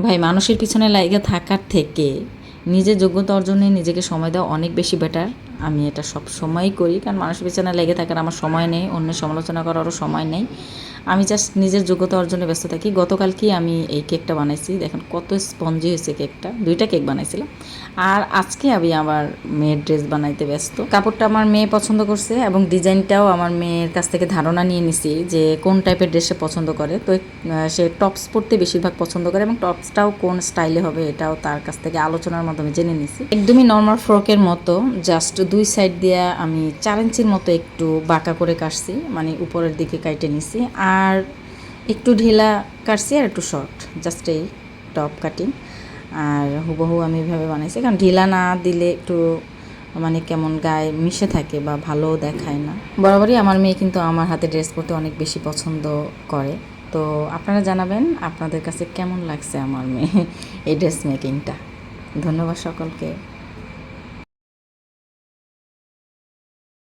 ভাই মানুষের পিছনে লাইগা থাকার থেকে নিজের যোগ্যতা অর্জনে নিজেকে সময় দেওয়া অনেক বেশি বেটার। আমি এটা সব সময়ই করি, কারণ মানুষের পিছনে লেগে থাকার আমার সময় নেই, অন্যের সমালোচনা করারও সময় নেই। আমি জাস্ট নিজের যোগ্যতা অর্জনে ব্যস্ত থাকি। গতকালকেই আমি এই কেকটা বানাইছি, দেখেন কত স্পঞ্জি হয়েছে কেকটা। 2টা কেক বানাইছিলাম। আর আজকে আমি আমার মেয়ের ড্রেস বানাইতে ব্যস্ত। কাপড়টা আমার মেয়ে পছন্দ করছে এবং ডিজাইনটাও আমার মেয়ের কাছ থেকে ধারণা নিয়ে নিছি যে কোন টাইপের ড্রেস সে পছন্দ করে। তো সে টপস পরতে বেশিরভাগ পছন্দ করে এবং টপসটাও কোন স্টাইলে হবে এটাও তার কাছ থেকে আলোচনার মাধ্যমে জেনে নিছি। একদমই নর্মাল ফ্রকের মতো, জাস্ট 2 সাইড দিয়ে আমি 4 ইঞ্চির মতো একটু বাঁকা করে কাটছি, মানে উপরের দিকে কাইটে নিছি। আর একটু ঢিলা কাটছি আর একটু শর্ট, জাস্ট এই টপ কাটিং। আর হুবহু আমি এভাবে বানাইছি, কারণ ঢিলা না দিলে একটু মানে কেমন গায়ে মিশে থাকে বা ভালো দেখায় না। বরাবরই আমার মেয়ে কিন্তু আমার হাতে ড্রেস পরতে অনেক বেশি পছন্দ করে। তো আপনারা জানাবেন আপনাদের কাছে কেমন লাগছে আমার মেয়ে এই ড্রেস মেকিংটা। ধন্যবাদ সকলকে।